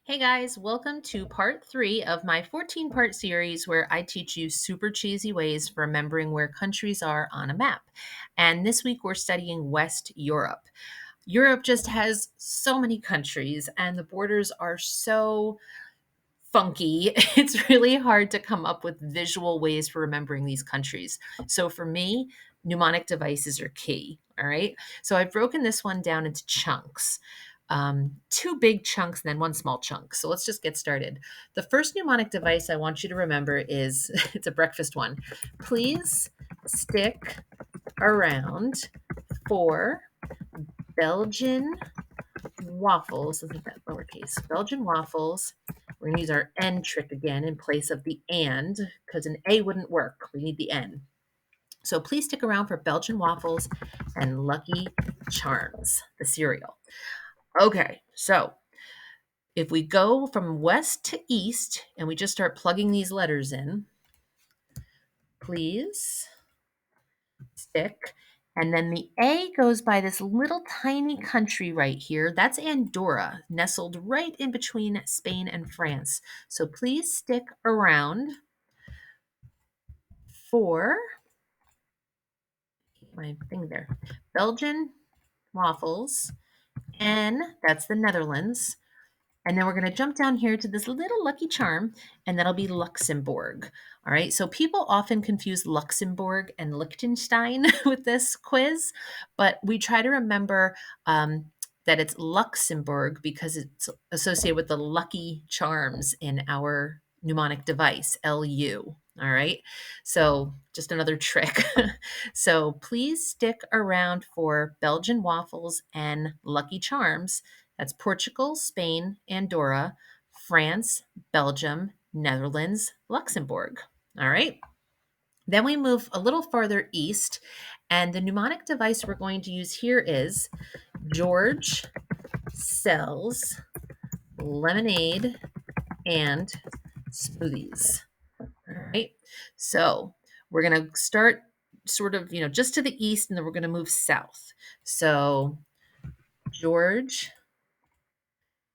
Hey guys, welcome to part 3 of my 14-part series where I teach you super cheesy ways for remembering where countries are on a map. And this week we're studying West Europe. Europe just has so many countries and the borders are so funky. It's really hard to come up with visual ways for remembering these countries. So for me, mnemonic devices are key. All right. So I've broken this one down into chunks. Two big chunks and then one small chunk. So let's just get started. The first mnemonic device I want you to remember is it's a breakfast one. Please stick around for Belgian waffles. Isn't that lowercase? Belgian waffles. We're going to use our N trick again in place of the and because an A wouldn't work. We need the N. So please stick around for Belgian waffles and Lucky Charms, the cereal. Okay, so if we go from west to east and we just start plugging these letters in, please stick. And then the A goes by this little tiny country right here. That's Andorra, nestled right in between Spain and France. So please stick around for my thing there. Belgian waffles, and that's the Netherlands. And then we're going to jump down here to this little Lucky Charm, and that'll be Luxembourg. All right. So people often confuse Luxembourg and Liechtenstein with this quiz, but we try to remember that it's Luxembourg because it's associated with the Lucky Charms in our mnemonic device, LU. All right. So just another trick. So please stick around for Belgian waffles and Lucky Charms. That's Portugal, Spain, Andorra, France, Belgium, Netherlands, Luxembourg. All right. Then we move a little farther east, and the mnemonic device we're going to use here is George sells lemonade and smoothies. All right. So we're going to start sort of, just to the east, and then we're going to move south. So George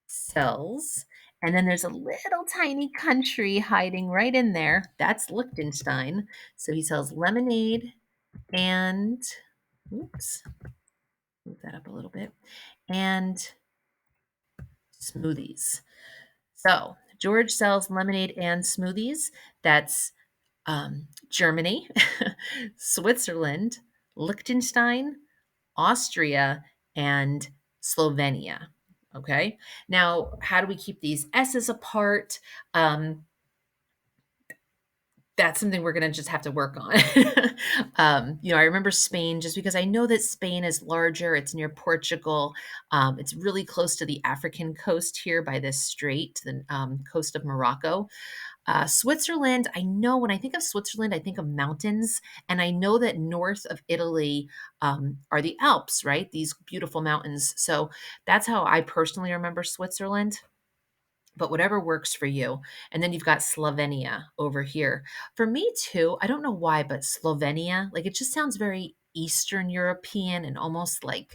sells. And then there's a little tiny country hiding right in there. That's Liechtenstein. So he sells lemonade and, oops, move that up a little bit, and smoothies. So George sells lemonade and smoothies. That's Germany, Switzerland, Liechtenstein, Austria, and Slovenia. Okay. Now, how do we keep these S's apart? That's something we're going to just have to work on. I remember Spain just because I know that Spain is larger. It's near Portugal. It's really close to the African coast here by this strait, the coast of Morocco. Switzerland, I know when I think of Switzerland, I think of mountains. And I know that north of Italy are the Alps, right? These beautiful mountains. So that's how I personally remember Switzerland. But whatever works for you. And then you've got Slovenia over here. For me too, I don't know why, but Slovenia, like it just sounds very Eastern European and almost like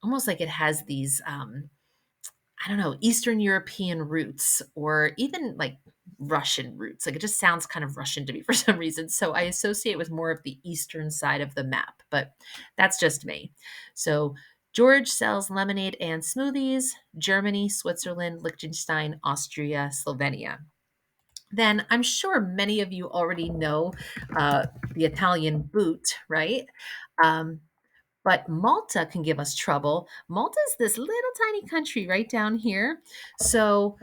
it has these I don't know, Eastern European roots or even like Russian roots. Like it just sounds kind of Russian to me for some reason. So I associate with more of the eastern side of the map, but that's just me. So George sells lemonade and smoothies, Germany, Switzerland, Liechtenstein, Austria, Slovenia. Then I'm sure many of you already know the Italian boot, right? Um, but Malta can give us trouble. Malta is this little tiny country right down here. So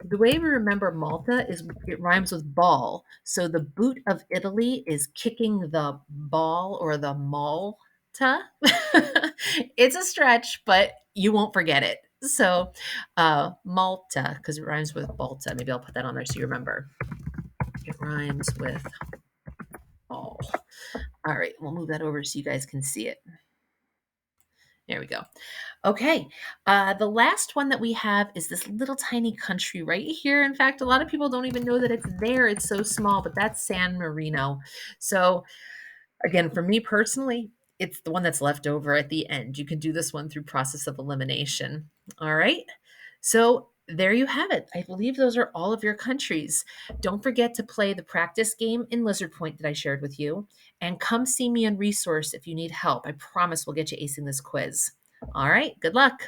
the way we remember Malta is it rhymes with ball. So the boot of Italy is kicking the ball or the Malta. It's a stretch, but you won't forget it. So Malta, because it rhymes with Balta. Maybe I'll put that on there so you remember. It rhymes with ball. All right, we'll move that over so you guys can see it. There we go. Okay. The last one that we have is this little tiny country right here. In fact, a lot of people don't even know that it's there. It's so small, but that's San Marino. So, again, for me personally, it's the one that's left over at the end. You can do this one through process of elimination. All right. So, There you have it. I believe those are all of your countries. Don't forget to play the practice game in Lizard Point that I shared with you. And come see me in Resource if you need help. I promise we'll get you acing this quiz. All right, good luck.